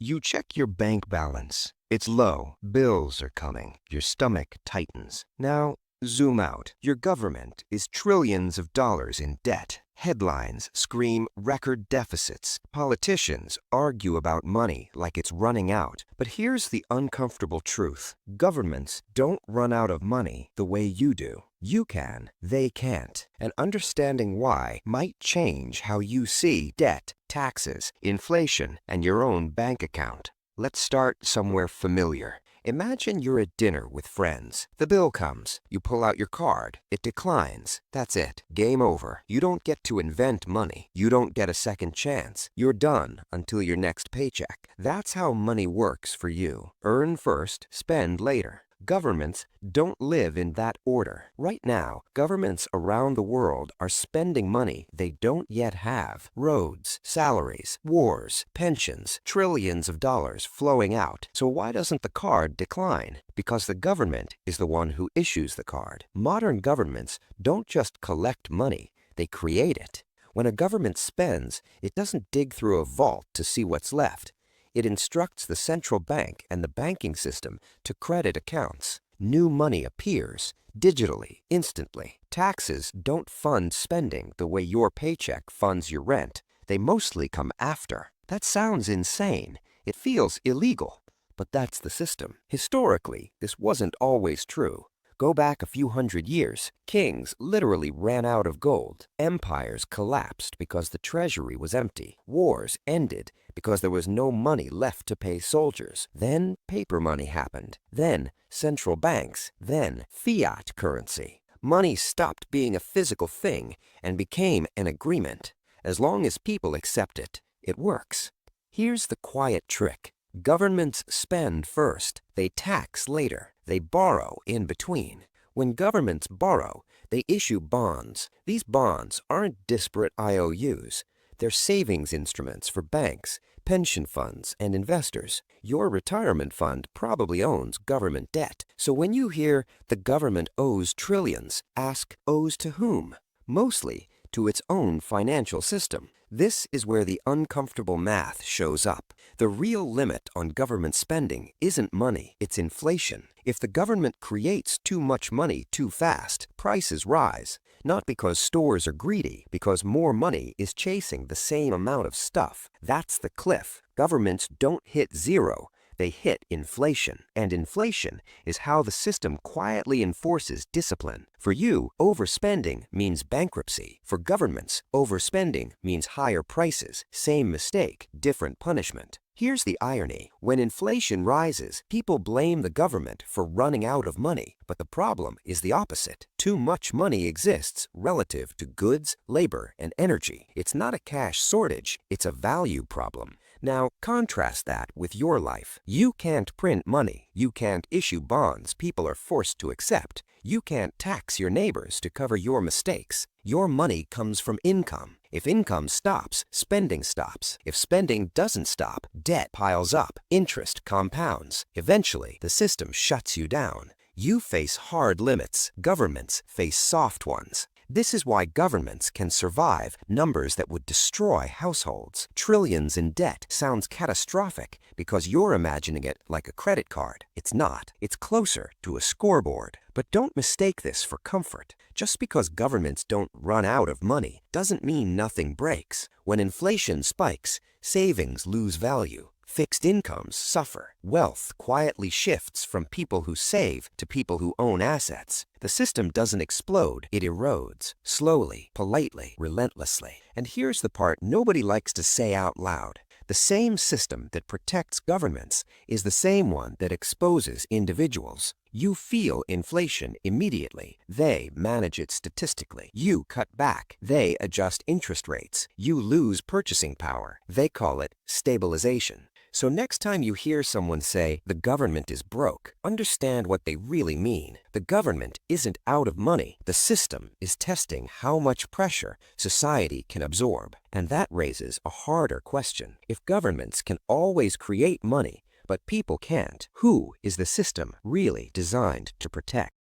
You check your bank balance. It's low. Bills are coming. Your stomach tightens. Now, zoom out. Your government is trillions of dollars in debt. Headlines scream record deficits. Politicians argue about money like it's running out. But here's the uncomfortable truth. Governments don't run out of money the way you do. You can, they can't. And understanding why might change how you see debt, taxes, inflation, and your own bank account. Let's start somewhere familiar. Imagine you're at dinner with friends. The bill comes. You pull out your card. It declines. That's it. Game over. You don't get to invent money. You don't get a second chance. You're done until your next paycheck. That's how money works for you. Earn first, spend later. Governments don't live in that order. Right now, governments around the world are spending money they don't yet have. Roads, salaries, wars, pensions, trillions of dollars flowing out. So why doesn't the card decline? Because the government is the one who issues the card. Modern governments don't just collect money, they create it. When a government spends, it doesn't dig through a vault to see what's left. It instructs the central bank and the banking system to credit accounts. New money appears digitally, instantly. Taxes don't fund spending the way your paycheck funds your rent. They mostly come after. That sounds insane. It feels illegal. But that's the system. Historically, this wasn't always true. Go back a few hundred years, kings literally ran out of gold. Empires collapsed because the treasury was empty. Wars ended because there was no money left to pay soldiers. Then paper money happened. Then central banks. Then fiat currency. Money stopped being a physical thing and became an agreement. As long as people accept it, it works. Here's the quiet trick. Governments spend first. They tax later. They borrow in between. When governments borrow, they issue bonds. These bonds aren't disparate IOUs. They're savings instruments for banks, pension funds, and investors. Your retirement fund probably owns government debt. So when you hear the government owes trillions, ask owes to whom? Mostly to its own financial system. This is where the uncomfortable math shows up. The real limit on government spending isn't money, it's inflation. If the government creates too much money too fast, prices rise. Not because stores are greedy, because more money is chasing the same amount of stuff. That's the cliff. Governments don't hit zero. They hit inflation. And inflation is how the system quietly enforces discipline. For you, overspending means bankruptcy. For governments, overspending means higher prices. Same mistake, different punishment. Here's the irony. When inflation rises, people blame the government for running out of money. But the problem is the opposite. Too much money exists relative to goods, labor, and energy. It's not a cash shortage, it's a value problem. Now, contrast that with your life. You can't print money. You can't issue bonds people are forced to accept. You can't tax your neighbors to cover your mistakes. Your money comes from income. If income stops, spending stops. If spending doesn't stop, debt piles up. Interest compounds. Eventually, the system shuts you down. You face hard limits. Governments face soft ones. This is why governments can survive numbers that would destroy households. Trillions in debt sounds catastrophic because you're imagining it like a credit card. It's not. It's closer to a scoreboard. But don't mistake this for comfort. Just because governments don't run out of money doesn't mean nothing breaks. When inflation spikes, savings lose value. Fixed incomes suffer. Wealth quietly shifts from people who save to people who own assets. The system doesn't explode, it erodes. Slowly, politely, relentlessly. And here's the part nobody likes to say out loud. The same system that protects governments is the same one that exposes individuals. You feel inflation immediately. They manage it statistically. You cut back. They adjust interest rates. You lose purchasing power. They call it stabilization. So next time you hear someone say, the government is broke, understand what they really mean. The government isn't out of money. The system is testing how much pressure society can absorb. And that raises a harder question. If governments can always create money, but people can't, who is the system really designed to protect?